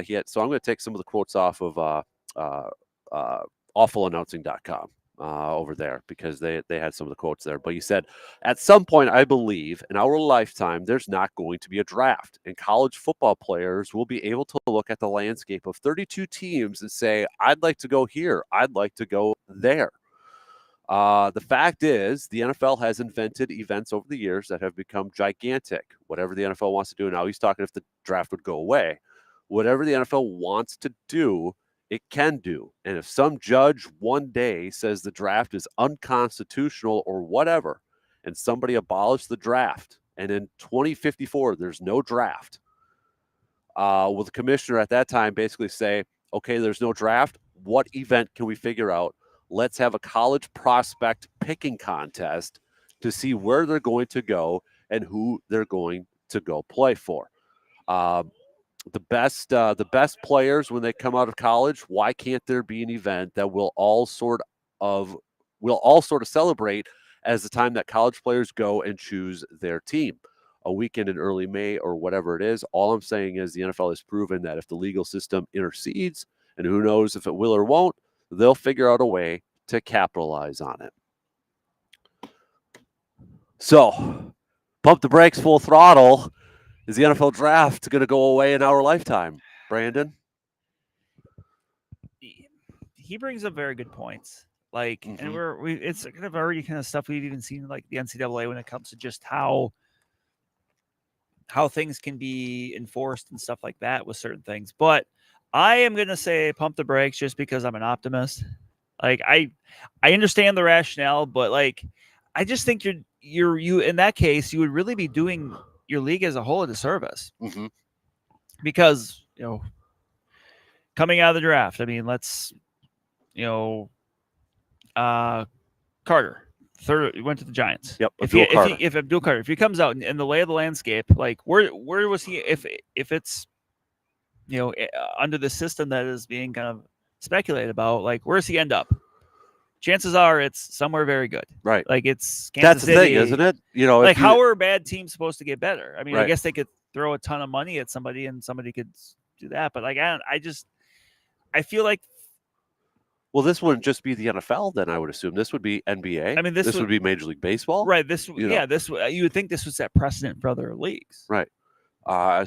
he had. So I'm going to take some of the quotes off of awfulannouncing.com over there because they had some of the quotes there. But he said, at some point, I believe in our lifetime, there's not going to be a draft, and college football players will be able to look at the landscape of 32 teams and say, I'd like to go here, I'd like to go there. The fact is, the NFL has invented events over the years that have become gigantic. Whatever the NFL wants to do now, he's talking if the draft would go away. Whatever the NFL wants to do, it can do. And if some judge one day says the draft is unconstitutional or whatever, and somebody abolished the draft, and in 2054 there's no draft, will the commissioner at that time basically say, okay, there's no draft? What event can we figure out? Let's have a college prospect picking contest to see where they're going to go and who they're going to go play for. The best players when they come out of college. Why can't there be an event that we'll all sort of celebrate as the time that college players go and choose their team? A weekend in early May or whatever it is. All I'm saying is the NFL has proven that if the legal system intercedes, and who knows if it will or won't, they'll figure out a way to capitalize on it. So, pump the brakes full throttle. Is the NFL draft going to go away in our lifetime, Brandon? He brings up very good points. Like, and it's kind of already kind of stuff we've even seen like the NCAA when it comes to just how things can be enforced and stuff like that with certain things. But I am going to say pump the brakes just because I'm an optimist. Like I understand the rationale, but like I just think you in that case you would really be doing your league as a whole a disservice. Mm-hmm. Because, coming out of the draft, I mean, let's Carter third went to the Giants. Yep. If Abdul Carter, if he comes out in the lay of the landscape, like where was he if it's under the system that is being kind of speculated about, like where's he end up? Chances are it's somewhere very good. Right. Like it's Kansas City. That's the thing, isn't it? Like how are bad teams supposed to get better? I mean, right. I guess they could throw a ton of money at somebody and somebody could do that. But like, I feel like. Well, this wouldn't just be the NFL, then I would assume. This would be NBA. I mean, this would be Major League Baseball. Right. You would think this was that precedent for other leagues. Right.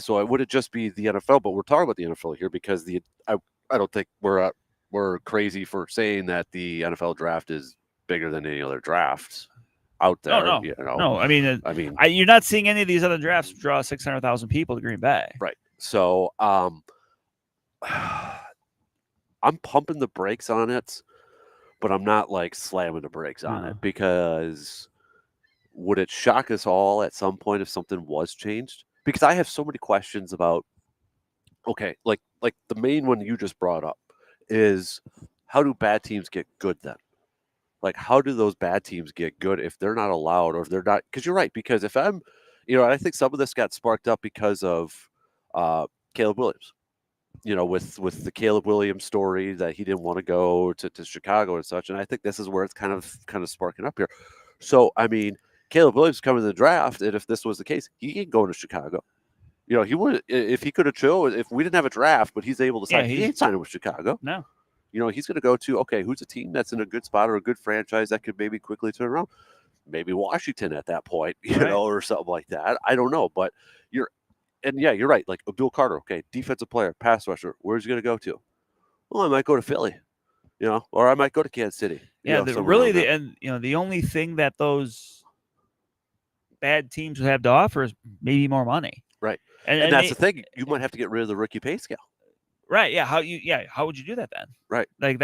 So it wouldn't just be the NFL, but we're talking about the NFL here because I don't think we're crazy for saying that the NFL draft is bigger than any other drafts out there. No. I mean, you're not seeing any of these other drafts draw 600,000 people to Green Bay. Right. So, I'm pumping the brakes on it, but I'm not like slamming the brakes on it because would it shock us all at some point if something was changed? Because I have so many questions about, okay, like the main one you just brought up is how do bad teams get good then? Like, how do those bad teams get good if they're not allowed or if they're not? Because you're right. Because if I'm, I think some of this got sparked up because of Caleb Williams. With the Caleb Williams story that he didn't want to go to Chicago and such. And I think this is where it's kind of sparking up here. So, I mean, Caleb Williams coming to the draft, and if this was the case, he ain't going to Chicago. He would, if he could have chose, if we didn't have a draft, but he's able to sign, he ain't signing with Chicago. No. He's going to go to, okay, who's a team that's in a good spot or a good franchise that could maybe quickly turn around? Maybe Washington at that point, or something like that. I don't know, but you're right. Like Abdul Carter, okay, defensive player, pass rusher. Where's he going to go to? Well, I might go to Philly, or I might go to Kansas City. The only thing that those bad teams would have to offer is maybe more money. Right. And that's the thing. You might have to get rid of the rookie pay scale. Right. Yeah. How would you do that then? Right. Like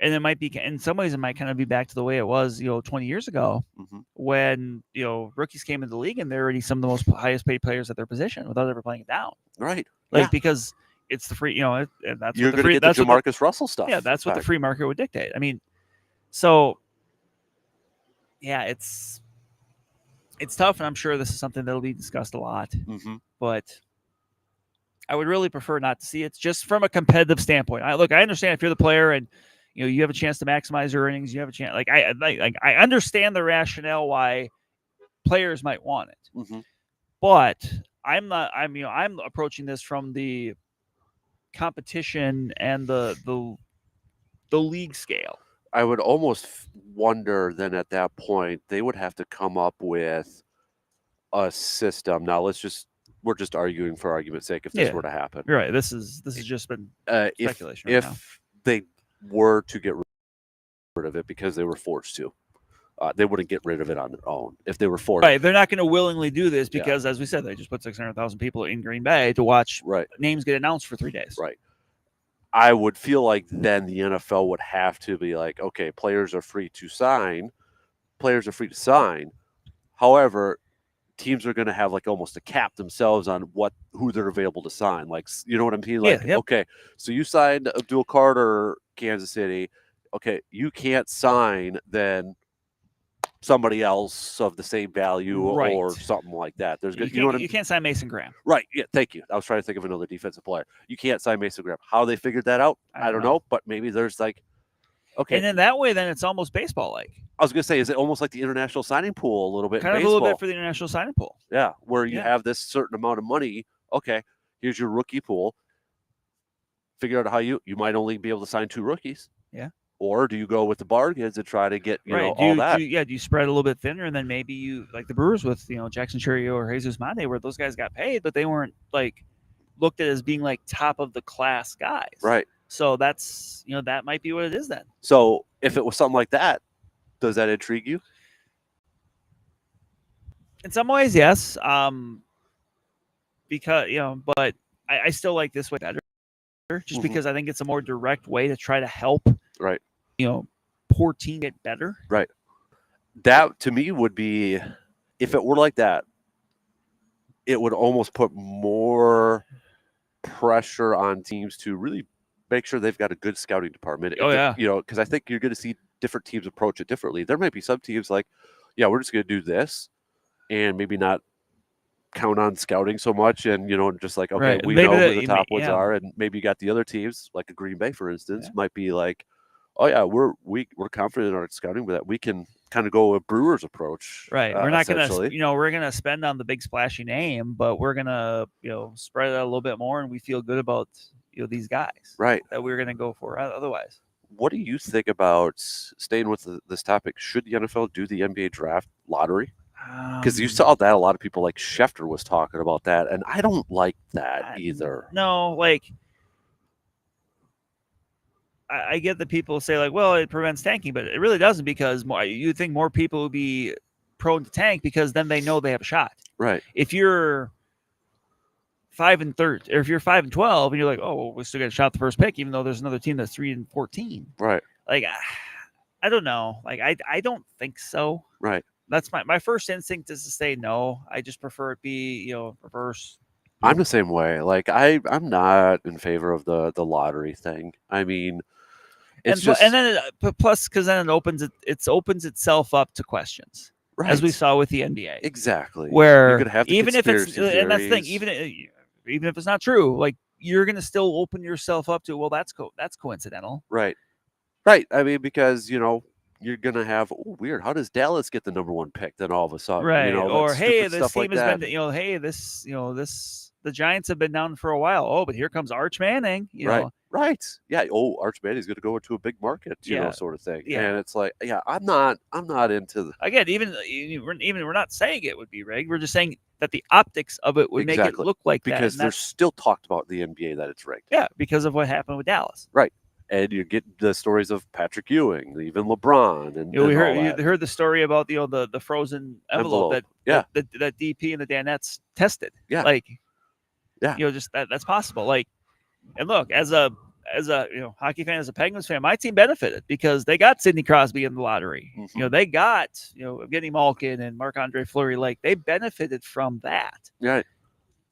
and it might be, in some ways, it might kind of be back to the way it was, 20 years ago when, rookies came into the league and they're already some of the most highest paid players at their position without ever playing it down. Right. Because it's the free, and that's you're going to get the Jamarcus Russell stuff. Yeah. That's what the free market would dictate. I mean, so yeah, it's tough. And I'm sure this is something that'll be discussed a lot, but I would really prefer not to see it just from a competitive standpoint. I understand if you're the player and, you have a chance to maximize your earnings. You have a chance. I understand the rationale why players might want it, but I'm not. I'm approaching this from the competition and the league scale. I would almost wonder then at that point they would have to come up with a system. Now we're just arguing for argument's sake if this were to happen. You're right. This has just been speculation. If they were to get rid of it because they were forced to, they wouldn't get rid of it on their own if they were forced. Right. They're not going to willingly do this because, as we said, they just put 600,000 people in Green Bay to watch names get announced for 3 days. Right. I would feel like then the NFL would have to be like, okay, players are free to sign. However, teams are going to have like almost a cap themselves on who they're available to sign. Like, you know what I mean? Like, okay, so you signed Abdul Carter, Kansas City. Okay, you can't sign then somebody else of the same value or something like that. You can't sign Mason Graham. Right. Yeah. Thank you. I was trying to think of another defensive player. You can't sign Mason Graham. How they figured that out, I don't know. But maybe there's like, okay. And then that way, then it's almost baseball-like. I was going to say, is it almost like the international signing pool a little bit? Kind of a little bit for the international signing pool. Yeah, where you have this certain amount of money. Okay, here's your rookie pool. Figure out how you might only be able to sign 2 rookies. Yeah. Or do you go with the bargains and try to get all that? Do you spread a little bit thinner, and then maybe you like the Brewers with Jackson Chourio or Jesus Mande, where those guys got paid, but they weren't like looked at as being like top of the class guys. Right. So that's that might be what it is then. So if it was something like that, does that intrigue you? In some ways, yes. Because but I still like this way better, just because I think it's a more direct way to try to help. Right. Poor team get better. Right. That to me would be, if it were like that, it would almost put more pressure on teams to really make sure they've got a good scouting department. Because I think you're going to see different teams approach it differently. There might be some teams like, yeah, we're just going to do this and maybe not count on scouting so much, and just like, okay, we know who the top ones are, and maybe you got the other teams like a Green Bay, for instance, might be like, oh yeah, we're confident in our scouting, but that we can kind of go a Brewers approach. Right. We're not going to, we're going to spend on the big splashy name, but we're going to, spread it out a little bit more, and we feel good about these guys. Right. That we're going to go for otherwise. What do you think about staying with this topic? Should the NFL do the NBA draft lottery? Because you saw that a lot of people like Schefter was talking about that, and I don't like that either. No, like I get that people say like, well, it prevents tanking, but it really doesn't, because you think more people would be prone to tank because then they know they have a shot. Right. If you're 5-13, or if you're 5-12, and you're like, oh, well, we still got a shot at the first pick, even though there's another team that's 3-14. Right. Like, I don't know. Like, I don't think so. Right. That's my first instinct is to say no. I just prefer it be, reverse. I'm the same way. Like, I'm not in favor of the lottery thing. I mean, it's plus because then it opens itself up to questions, right? As we saw with the NBA. Exactly. Where you're gonna have even if it's theories. And that's the thing, even if it's not true, like you're gonna still open yourself up to, well, that's coincidental. Right. Right. I mean, because you're gonna have weird. How does Dallas get the number 1 pick? Then all of a sudden, right? Or hey, this team has been, hey, the Giants have been down for a while. Oh, but here comes Arch Manning. Right. Yeah. Oh, Arch Manning's going to go into a big market, sort of thing. Yeah. And it's like, yeah, I'm not into again. Even we're not saying it would be rigged. We're just saying that the optics of it would make it look like that. Because there's still talked about the NBA that it's rigged. Yeah, because of what happened with Dallas. Right. And you get the stories of Patrick Ewing, even LeBron, and you heard the story about the frozen envelope that DP and the Danettes tested. Yeah, like just that's possible. Like, and look, as a hockey fan, as a Penguins fan, my team benefited because they got Sidney Crosby in the lottery. Mm-hmm. They got Evgeny Malkin and Marc-Andre Fleury. Like, they benefited from that. Yeah.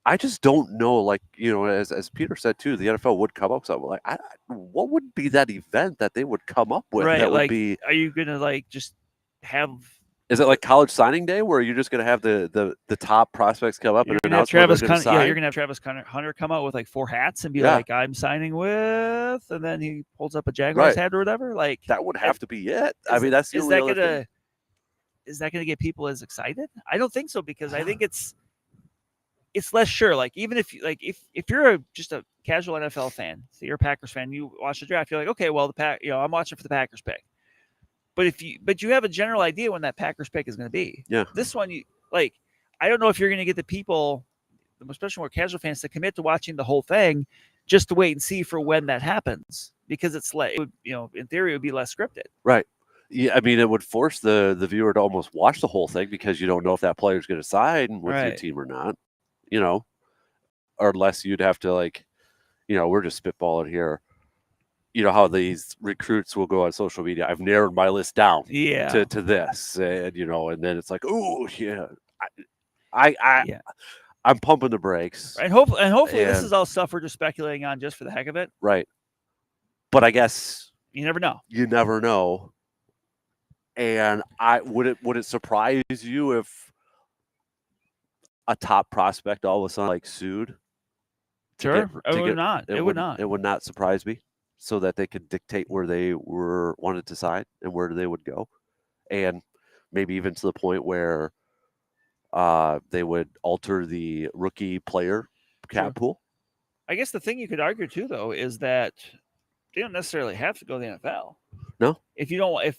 I just don't know, like, as Peter said too, the NFL would come up with something like, what would be that event that they would come up with? Right, that like, would be. Are you gonna like just have? Is it like college signing day where you're just gonna have the top prospects come up and announce Travis Hunter? Yeah, you're gonna have Travis Hunter come out with like 4 hats and be like, "I'm signing with," and then he pulls up a Jaguars hat or whatever. Like, that would have to be it. I mean, that's is that gonna get people as excited? I don't think so, because I think it's. it's less sure. Like even if if you're just a casual NFL fan, so you're a Packers fan, you watch the draft, you're like, okay, well I'm watching for the Packers pick. But you have a general idea when that Packers pick is going to be. Yeah. This one, I don't know if you're going to get the people, especially more casual fans, to commit to watching the whole thing, just to wait and see for when that happens, because it's like, in theory, it would be less scripted. Right. Yeah, I mean, it would force the viewer to almost watch the whole thing because you don't know if that player's going to sign with your team or not, or unless you'd have to we're just spitballing here. You know how these recruits will go on social media. I've narrowed my list down to this, and and then it's like, oh yeah, I'm pumping the brakes, and hopefully this is all stuff we're just speculating on just for the heck of it, right? But I guess you never know. You never know. And would it surprise you if a top prospect all of a sudden sued? Sure, it would not. It would not. It would not surprise me, so that they could dictate where they wanted to sign and where they would go, and maybe even to the point where they would alter the rookie player cap pool. I guess the thing you could argue too, though, is that they don't necessarily have to go to the NFL. No, if you don't, if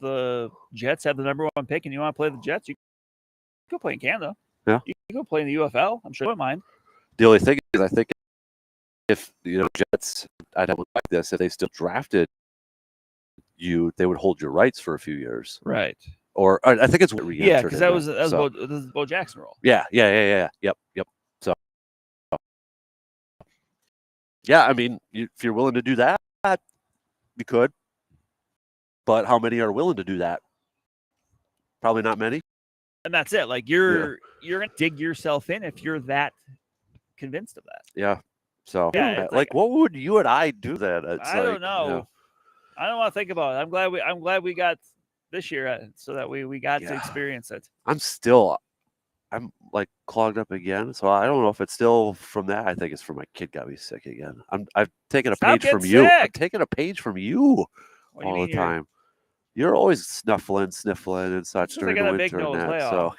the Jets have the number 1 pick and you want to play the Jets, you can go play in Canada. Yeah, you can go play in the UFL. I'm sure you wouldn't mind. The only thing is, I think if Jets, I don't like this. If they still drafted you, they would hold your rights for a few years, right? Or I think it's because that was the Bo Jackson rule. Yeah. Yep. So, yeah, I mean, if you're willing to do that, you could. But how many are willing to do that? Probably not many. And that's it. Like you're gonna dig yourself in if you're that convinced of that. Yeah. So what would you and I do then? I don't know. I don't want to think about it. I'm glad we got this year so that we got to experience it. I'm clogged up again, so I don't know if it's still from that. I think it's from my kid got me sick again. I've taken a page from you. I'm taking a page from you all the time. You're always sniffling and such during the winter and that. So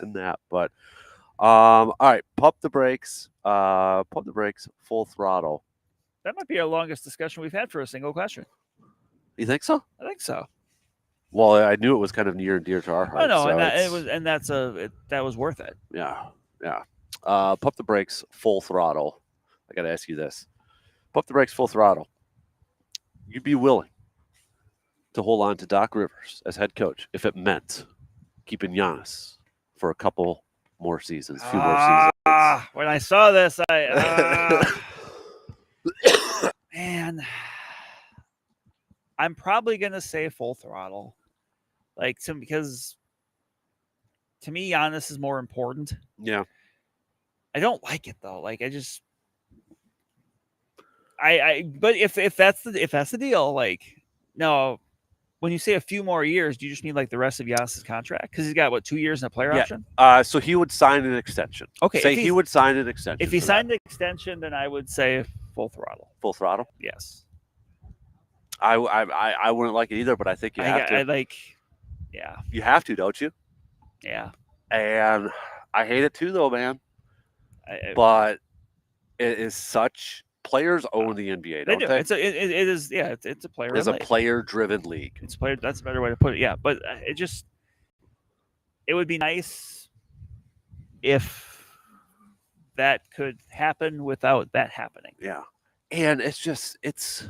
and that, but all right, pump the brakes, full throttle. That might be our longest discussion we've had for a single question. You think so? I think so. Well, I knew it was kind of near and dear to our hearts. I know, that was worth it. Yeah. Pump the brakes, full throttle. I got to ask you this: pump the brakes, full throttle. You'd be willing to hold on to Doc Rivers as head coach if it meant keeping Giannis for a couple more seasons, few more seasons? When I saw this, man, I'm probably gonna say full throttle, because to me, Giannis is more important. Yeah, I don't like it though. But if that's the deal, no. When you say a few more years, do you just mean the rest of Giannis' contract? Because he's got 2 years in a player option. So he would sign an extension. Okay, say he would sign an extension. If he signed an extension, then I would say full throttle. Full throttle. Yes. I wouldn't like it either, but I think you have to. Yeah. You have to, don't you? Yeah. And I hate it too, though, man. But it is such. Players own the NBA, don't they? It's a player. It's a player-driven league. It's player. That's a better way to put it. Yeah, but it would be nice if that could happen without that happening. Yeah, and it's.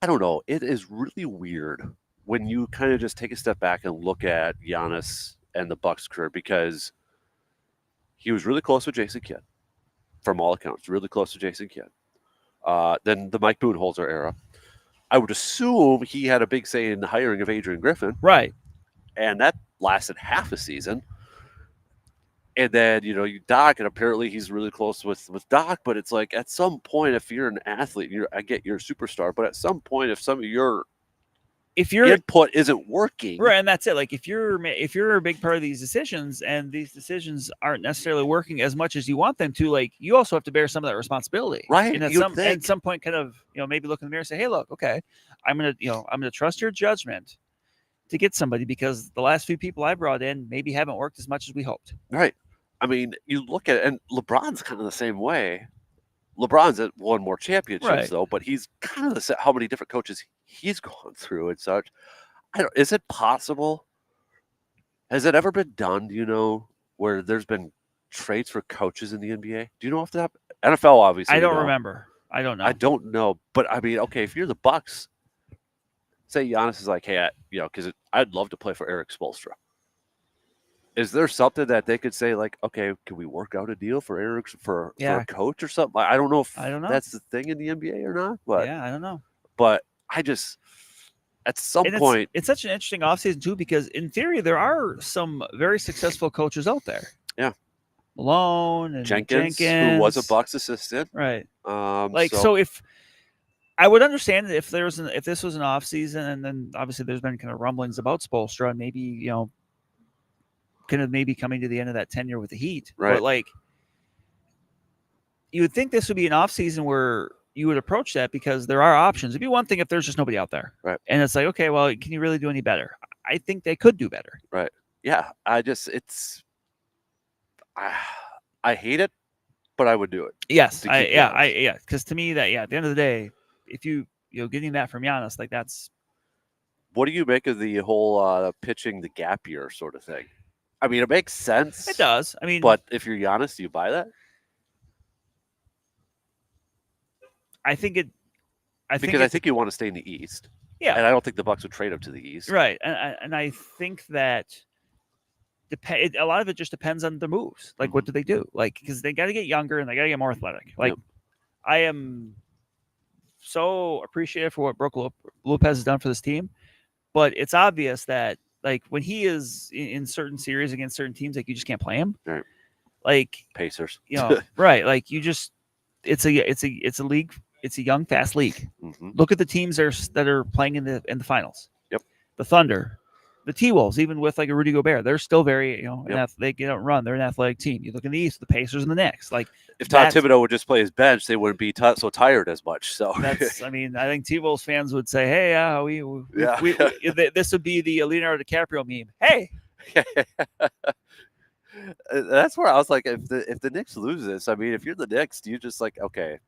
I don't know. It is really weird when you kind of just take a step back and look at Giannis and the Bucks career, because he was really close with Jason Kidd. From all accounts, really close to Jason Kidd. Then the Mike Budenholzer era. I would assume he had a big say in the hiring of Adrian Griffin. Right. And that lasted half a season. And then, you Doc, and apparently he's really close with Doc, but it's like at some point, if you're an athlete, I get you're a superstar, but at some point, if some of your input isn't working, right, and that's it. If you're a big part of these decisions, and these decisions aren't necessarily working as much as you want them to, you also have to bear some of that responsibility, right? And at some point, kind of, maybe look in the mirror and say, "Hey, look, okay, I'm gonna trust your judgment to get somebody, because the last few people I brought in maybe haven't worked as much as we hoped." Right. I mean, you look at it, and LeBron's kind of the same way. LeBron's won more championships, Right. though, but he's kind of the same. How many different coaches he's gone through and such. I don't. Is it possible? Has it ever been done? Do you know where there's been trades for coaches in the NBA? Do you know if that NFL? Obviously, I we don't know. remember. I don't know. I don't know, but I mean, okay, if you're the Bucks, say Giannis is like, hey, because I'd love to play for Eric Spoelstra. Is there something that they could say like, okay, can we work out a deal for Eric for a coach or something? I don't know if that's the thing in the NBA or not, but yeah, I don't know. But I just at some point it's such an interesting offseason too, because in theory there are some very successful coaches out there. Yeah. Malone and Jenkins, who was a Bucks assistant. Right. So if I would understand if this was an off season, and then obviously there's been kind of rumblings about Spoelstra and maybe, kind of maybe coming to the end of that tenure with the Heat. Right. But like, you would think this would be an off season where you would approach that because there are options. It'd be one thing if there's just nobody out there. Right. And it's like, okay, well, can you really do any better? I think they could do better. Right. Yeah. I hate it, but I would do it. Yes. Because to me at the end of the day, if getting that from Giannis, like that's. What do you make of the whole pitching the gap year sort of thing? I mean, it makes sense. It does. I mean, but if you're Giannis, do you buy that? I think you want to stay in the East. Yeah, and I don't think the Bucks would trade up to the East. Right, and I think that a lot of it just depends on the moves. Like, what do they do? Like, because they got to get younger and they got to get more athletic. Like, I am so appreciative for what Brook Lopez has done for this team, but it's obvious that like when he is in certain series against certain teams, like you just can't play him. Right. Like Pacers. Right. Like you just it's a league. It's a young, fast league. Mm-hmm. Look at the teams that are playing in the finals. Yep. The Thunder, the T-Wolves, even with like a Rudy Gobert, they're still very they don't run. They're an athletic team. You look in the East, the Pacers and the Knicks. Like if Todd Thibodeau would just play his bench, they wouldn't be so tired as much. So that's. I mean, I think T-Wolves fans would say, "Hey, we this would be the Leonardo DiCaprio meme." Hey. That's where I was like, if the Knicks lose this, I mean, if you're the Knicks, do you just like, okay,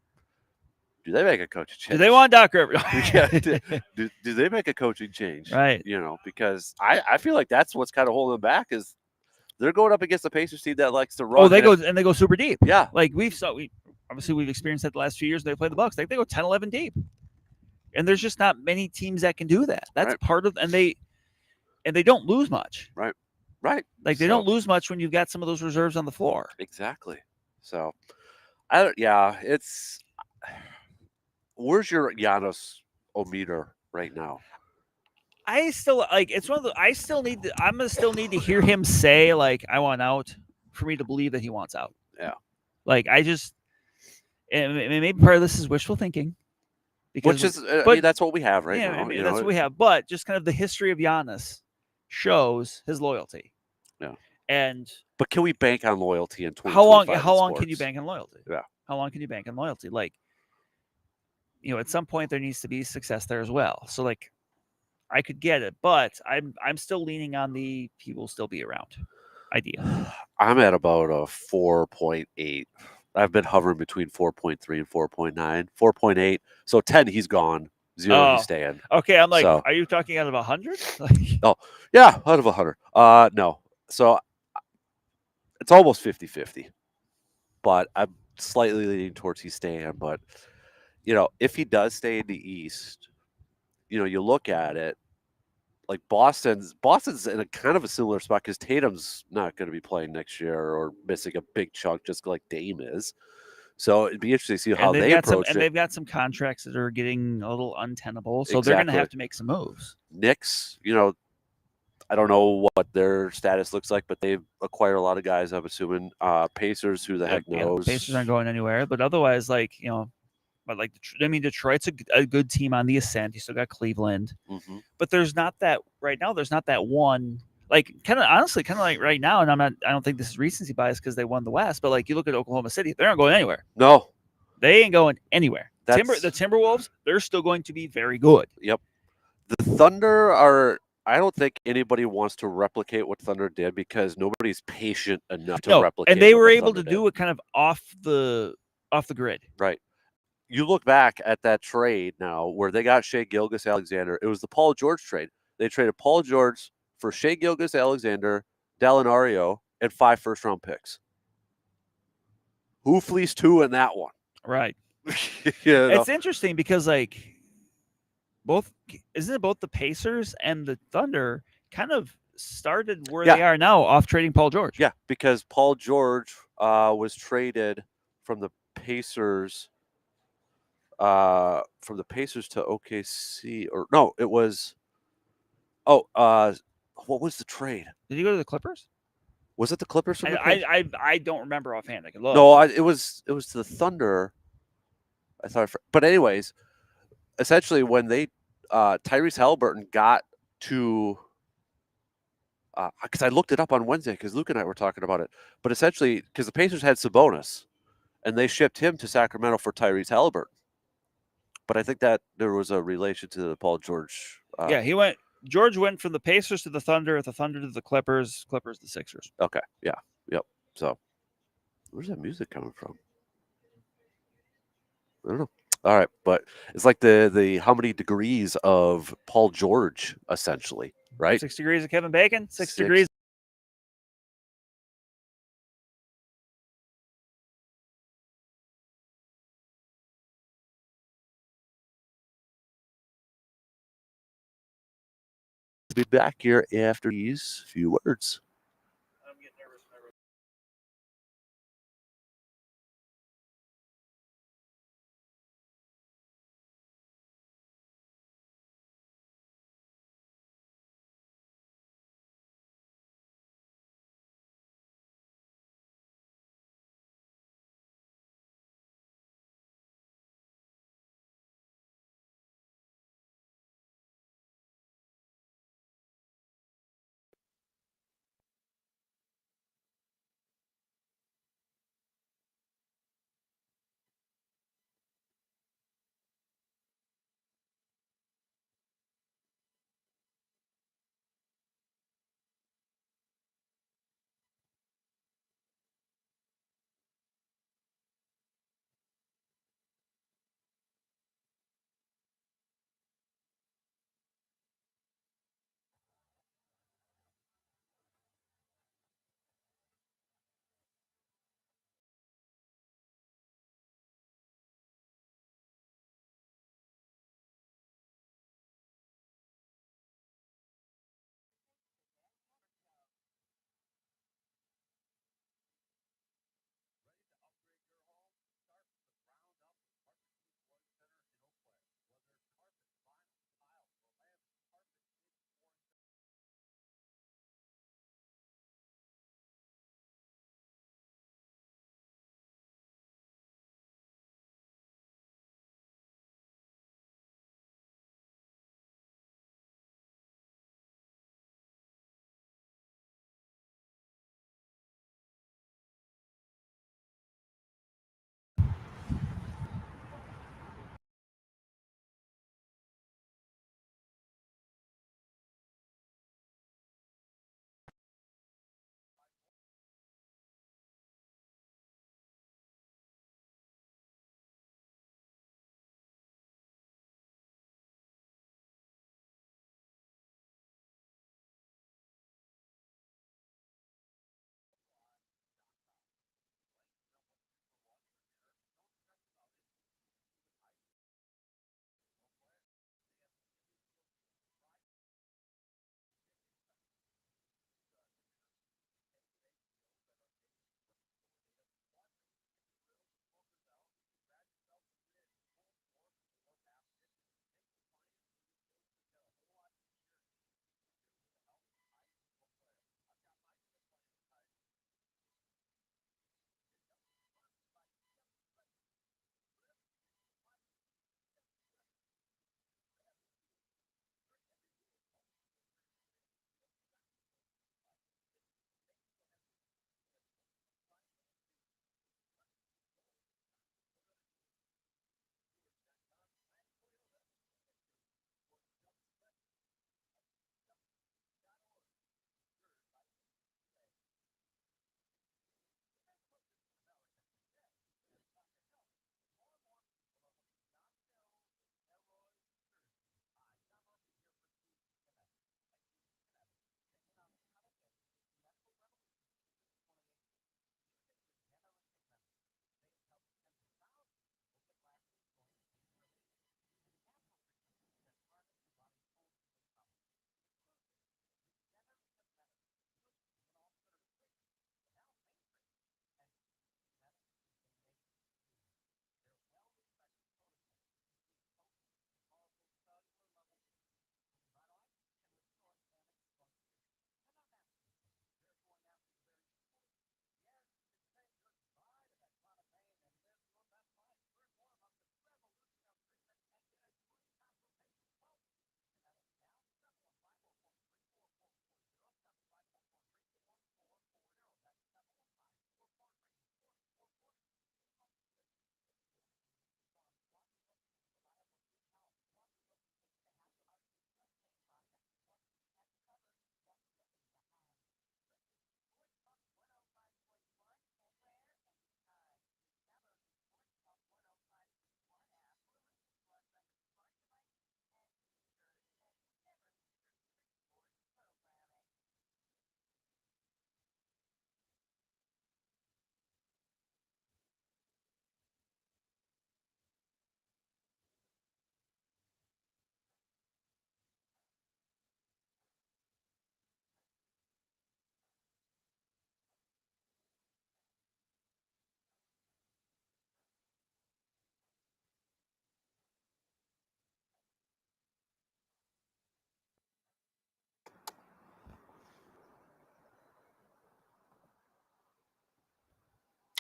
do they make a coaching change? Do they want Doc Rivers? do they make a coaching change? Right. Because I feel like that's what's kind of holding them back is they're going up against the Pacers team that likes to run. Oh, they go super deep. Yeah. Like we've experienced that the last few years. They play the Bucks. They go 10, 11 deep. And there's just not many teams that can do that. That's part of, and they don't lose much. Right. Right. Like they don't lose much when you've got some of those reserves on the floor. Exactly. So where's your Giannis meter right now? I still like it's one of the I'm gonna still need to hear him say like I want out for me to believe that he wants out. Yeah. Like I just and maybe part of this is wishful thinking. Because I mean, that's what we have right now. I mean, that's what we have. But just kind of the history of Giannis shows his loyalty. Yeah. But can we bank on loyalty in 2025? How long can you bank on loyalty? Yeah. How long can you bank on loyalty? Like, at some point there needs to be success there as well. So like I could get it, but I'm still leaning on the he will still be around idea. I'm at about a 4.8. I've been hovering between 4.3 and 4.9. 4.8. So 10 he's gone. 0 he's staying. Okay, I'm like, are you talking out of 100? Oh, yeah, out of 100. No. So it's almost 50-50. But I'm slightly leaning towards he's staying. But, if he does stay in the East, you look at it, like Boston's in a kind of a similar spot because Tatum's not going to be playing next year or missing a big chunk just like Dame is. So it'd be interesting to see how they approach it. And they've got some contracts that are getting a little untenable, so they're going to have to make some moves. Knicks, I don't know what their status looks like, but they've acquired a lot of guys, I'm assuming. Pacers, who the heck knows? Pacers aren't going anywhere, but otherwise, but Detroit's a good team on the ascent. You still got Cleveland, but there's not that right now. There's not that one, like honestly, like right now. And I don't think this is recency bias because they won the West, but like you look at Oklahoma City, they're not going anywhere. No, they ain't going anywhere. The Timberwolves, they're still going to be very good. Yep. The Thunder are I don't think anybody wants to replicate what Thunder did because nobody's patient enough to No, replicate. and they what were the able Thunder to do did. it kind of off the grid. Right. You look back at that trade now where they got Shea Gilgeous-Alexander. It was the Paul George trade. They traded Paul George for Shea Gilgeous-Alexander, Dalinario, and 5 first-round picks. Who fleeced who in that one? Right. You know? It's interesting because like both isn't it both the Pacers and the Thunder kind of started where Yeah. they are now off trading Paul George. Yeah, because Paul George was traded from the Pacers to OKC, or no, it was what was the trade? Did he go to the Clippers? Was it the Clippers from the Pacers? I don't remember offhand. I could look. No, it was the Thunder. I thought, but anyways, essentially when they Tyrese Halliburton got to, because I looked it up on Wednesday because Luke and I were talking about it, but essentially because the Pacers had Sabonis, and they shipped him to Sacramento for Tyrese Halliburton. But I think that there was a relation to the Paul George. Yeah, George went from the Pacers to the Thunder to the Clippers, Clippers to the Sixers. Okay, yeah, yep. So, where's that music coming from? I don't know. All right, but it's like the how many degrees of Paul George, essentially, right? 6 degrees of Kevin Bacon, 6 degrees. Be back here after these few words. I'm getting nervous whenever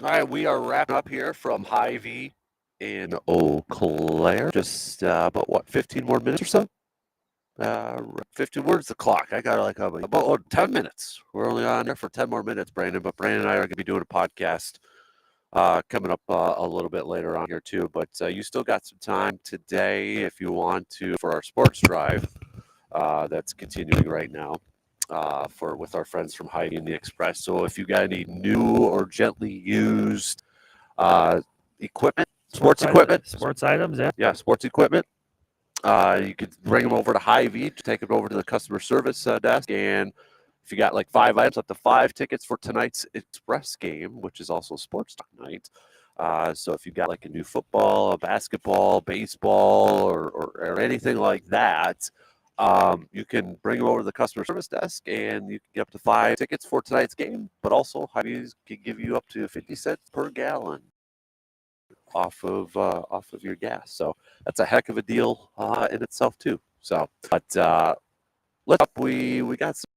All right, we are wrapping up here from Hy-Vee in Eau Claire. Just about, 15 more minutes or so? 15 words the clock. I got like about 10 minutes. We're only on there for 10 more minutes, Brandon. But Brandon and I are going to be doing a podcast coming up a little bit later on here too. But you still got some time today if you want to for our sports drive that's continuing right now with our friends from Hy-Vee and the Express. So if you got any new or gently used equipment, sports equipment, sports items, yeah, sports equipment. You could bring them over to Hy-Vee, take them over to the customer service desk, and if you got like 5 items, up to 5 tickets for tonight's Express game, which is also sports talk night. So if you got like a new football, a basketball, baseball, or anything like that, you can bring them over to the customer service desk, and you can get up to 5 tickets for tonight's game. But also, Hy-Vee can give you up to 50 cents per gallon off of your gas. So that's a heck of a deal in itself too. So, but we got some